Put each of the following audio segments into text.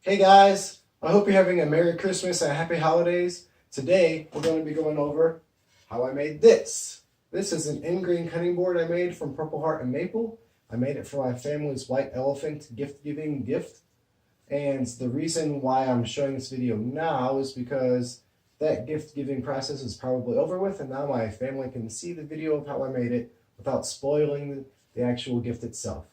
Hey guys, I hope you're having a Merry Christmas and a Happy Holidays. Today we're going to be going over how I made this. This is an ingrain cutting board I made from Purpleheart and maple. I made it for my family's white elephant gift-giving gift. And the reason why I'm showing this video now is because that gift-giving process is probably over with, and now my family can see the video of how I made it without spoiling the actual gift itself.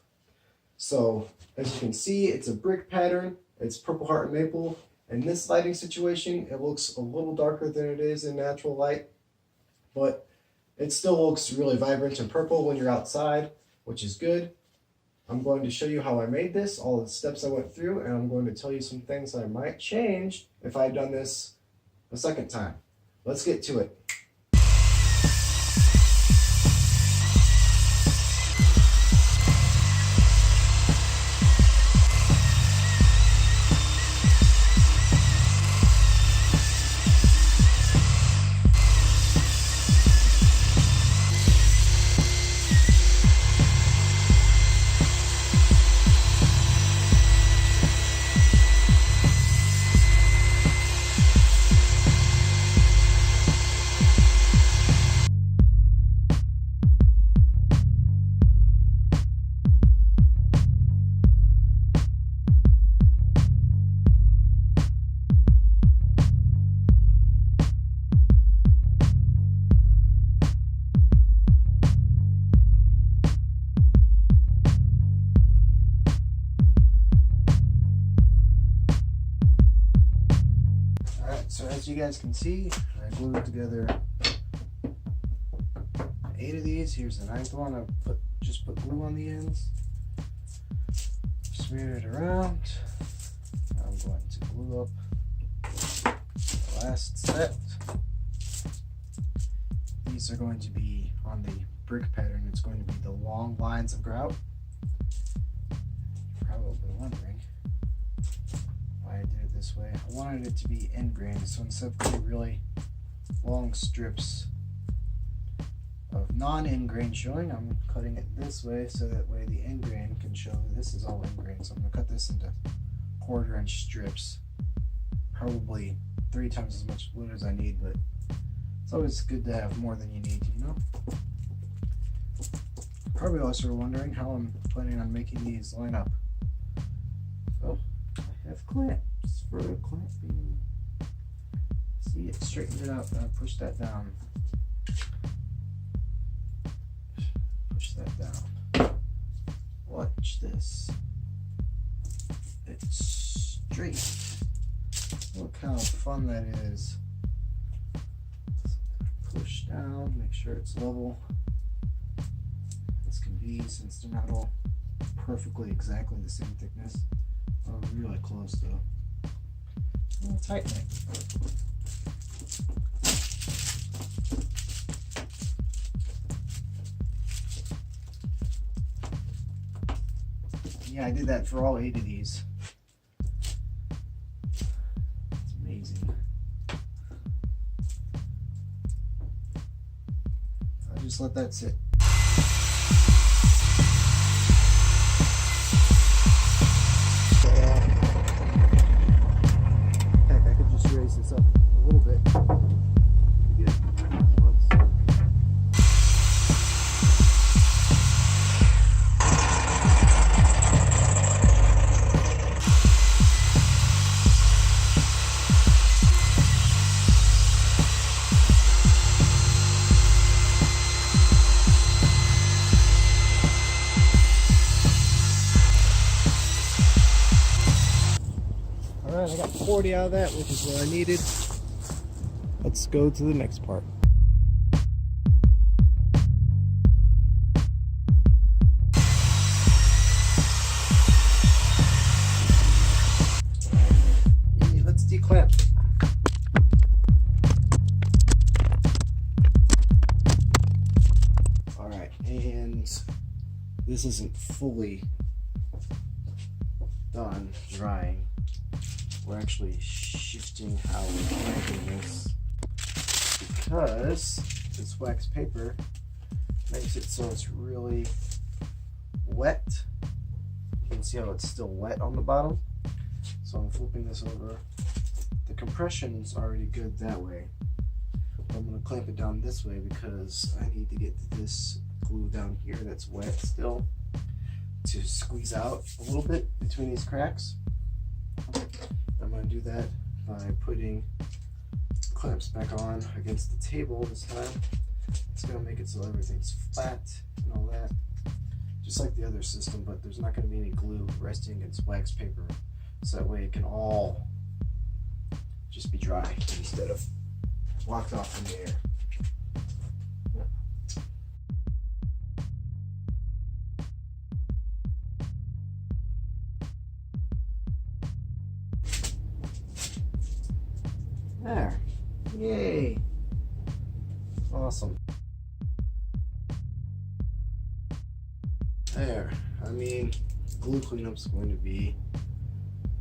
So, as you can see, it's a brick pattern. It's Purpleheart and maple. In this lighting situation, it looks a little darker than it is in natural light, but it still looks really vibrant and purple when you're outside, which is good. I'm going to show you how I made this, all the steps I went through, and I'm going to tell you some things I might change if I had done this a second time. Let's get to it. So as you guys can see, I glued together 8 of these. Here's the 9th one. I just put glue on the ends. Smeared it around. Now I'm going to glue up the last set. These are going to be on the brick pattern. It's going to be the long lines of grout. You're probably wondering why I did it this way. I wanted it to be end grain, so instead of putting really long strips of non-end grain showing, I'm cutting it this way so that way the end grain can show that this is all end grain. So I'm going to cut this into 1/4 inch strips, probably 3 times as much wood as I need, but it's always good to have more than you need, you know? Probably also wondering how I'm planning on making these line up. So I have clamps for clamping. See, it straightened it out. Push that down. Push that down. Watch this. It's straight. Look how fun that is. Push down, make sure it's level as can be, since they're not all perfectly exactly the same thickness. Oh, really close though. I'll tighten it. Yeah, I did that for all 8 of these. It's amazing. I'll just let that sit. Heck, I could just raise this up a little bit. Alright, I got 40 out of that, which is what I needed. Let's go to the next part. Let's declamp. Alright, and this isn't fully done drying. We're actually shifting how we're clamping this because this wax paper makes it so it's really wet. You can see how it's still wet on the bottom. So I'm flipping this over. The compression's already good that way. But I'm going to clamp it down this way because I need to get this glue down here that's wet still to squeeze out a little bit between these cracks. I'm going to do that by putting clamps back on against the table this time. It's going to make it so everything's flat and all that, just like the other system, but there's not going to be any glue resting against wax paper, so that way it can all just be dry instead of blocked off in the air. There. Yay. Awesome. There. I mean, glue cleanup's going to be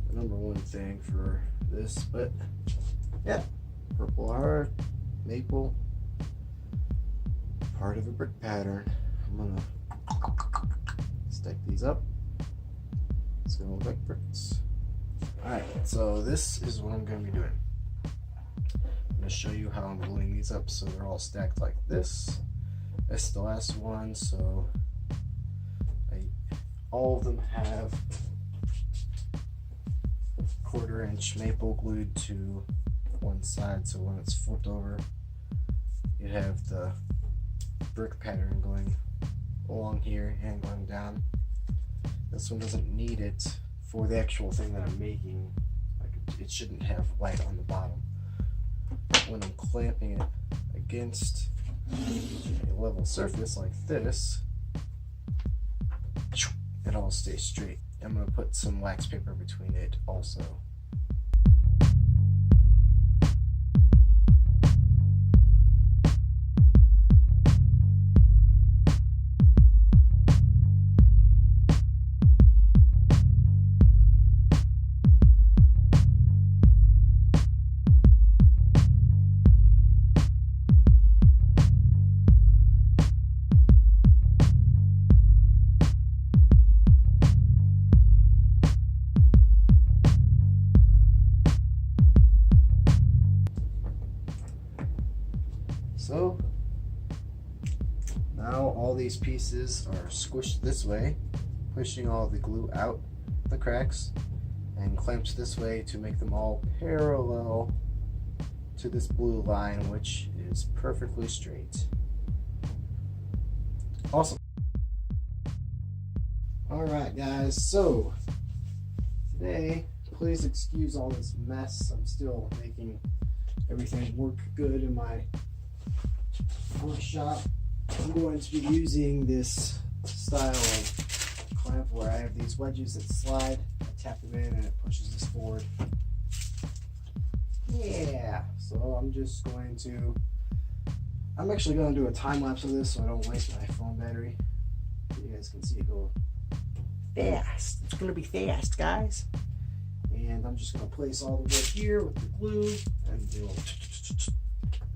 the #1 thing for this, but yeah, Purpleheart, maple, part of a brick pattern. I'm gonna stack these up. It's gonna look like bricks. Alright, so this is what I'm gonna be doing. I'm going to show you how I'm gluing these up so they're all stacked like this. That's the last one, so all of them have 1/4 inch maple glued to one side, so when it's flipped over you have the brick pattern going along here and going down. This one doesn't need it for the actual thing that I'm making. Like, it shouldn't have white on the bottom. When I'm clamping it against a level surface like this, it all stays straight. I'm going to put some wax paper between it also. So now all these pieces are squished this way, pushing all the glue out the cracks, and clamped this way to make them all parallel to this blue line, which is perfectly straight. Awesome. Alright guys, so today, please excuse all this mess. I'm still making everything work good in my workshop. I'm going to be using this style of clamp where I have these wedges that slide. I tap them in and it pushes this forward. Yeah, so I'm actually going to do a time lapse of this so I don't waste my phone battery. You guys can see it go fast. It's going to be fast, guys. And I'm just going to place all the wood here with the glue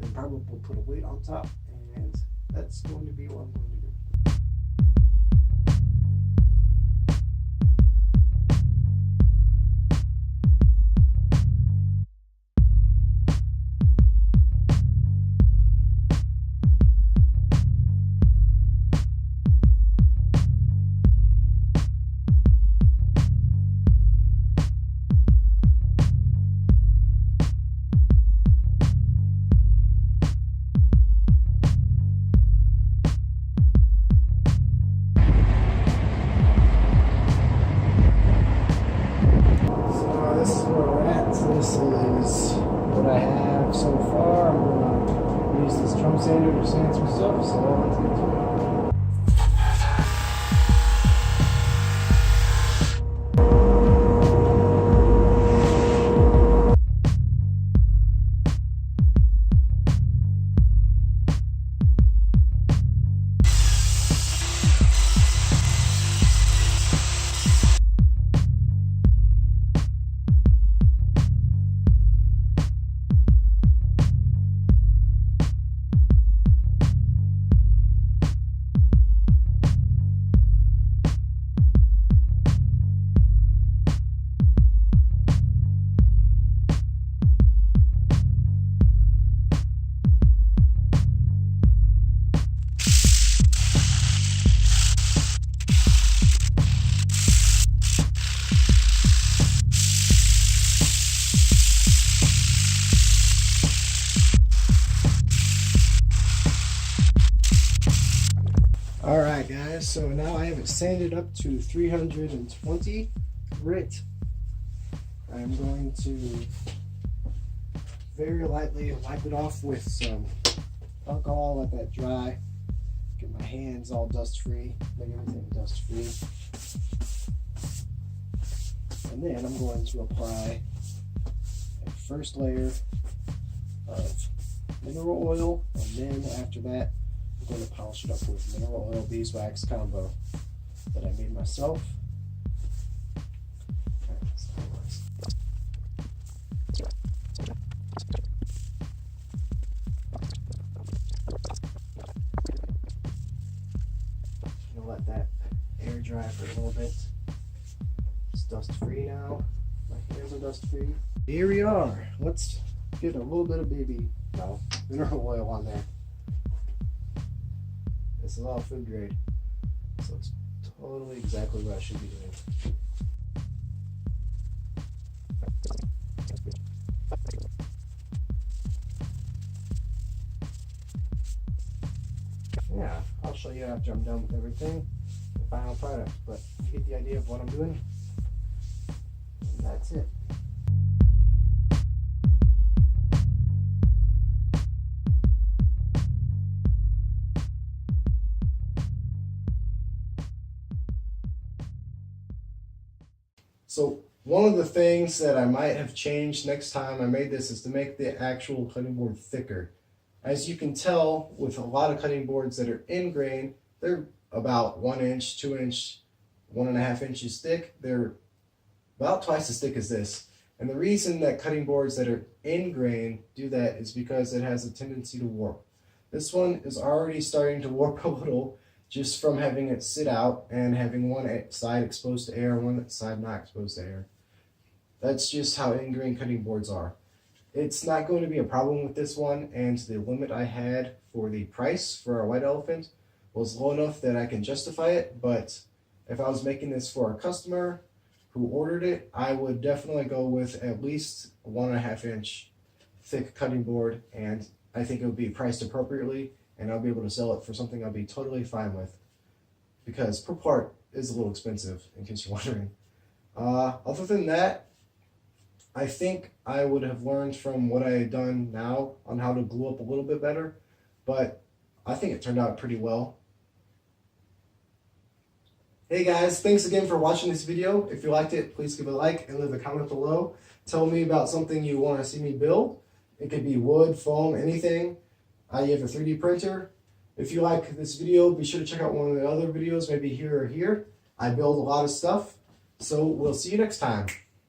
and probably put a weight on top. And that's going to be what I'm going to do. This is what I have so far. I'm going to use this drum sander to sand some stuff, so let's get to it. So now I have it sanded up to 320 grit. I'm going to very lightly wipe it off with some alcohol, let that dry. Get my hands all dust free, make everything dust free. And then I'm going to apply a first layer of mineral oil, and then after that I'm going to polish it up with mineral oil beeswax combo that I made myself. I'm gonna let that air dry for a little bit. It's dust free now. My hands are dust free. Here we are. Let's get a little bit of mineral oil on there. This is all food grade, so it's totally exactly what I should be doing. Yeah, I'll show you after I'm done with everything, the final product, but you get the idea of what I'm doing, and that's it. So one of the things that I might have changed next time I made this is to make the actual cutting board thicker. As you can tell, with a lot of cutting boards that are in grain, they're about 1 inch, 2 inch, 1.5 inches thick. They're about twice as thick as this. And the reason that cutting boards that are in grain do that is because it has a tendency to warp. This one is already starting to warp a little just from having it sit out and having one side exposed to air and one side not exposed to air. That's just how in grain cutting boards are. It's not going to be a problem with this one, and the limit I had for the price for our white elephant was low enough that I can justify it, but if I was making this for a customer who ordered it, I would definitely go with at least a 1.5 inch thick cutting board, and I think it would be priced appropriately, and I'll be able to sell it for something I'll be totally fine with, because Purpleheart is a little expensive, in case you're wondering. Other than that, I think I would have learned from what I had done now on how to glue up a little bit better, but I think it turned out pretty well. Hey guys, thanks again for watching this video. If you liked it, please give a like and leave a comment below. Tell me about something you want to see me build. It could be wood, foam, anything. You have a 3D printer. If you like this video, be sure to check out one of the other videos, maybe here or here. I build a lot of stuff, so we'll see you next time.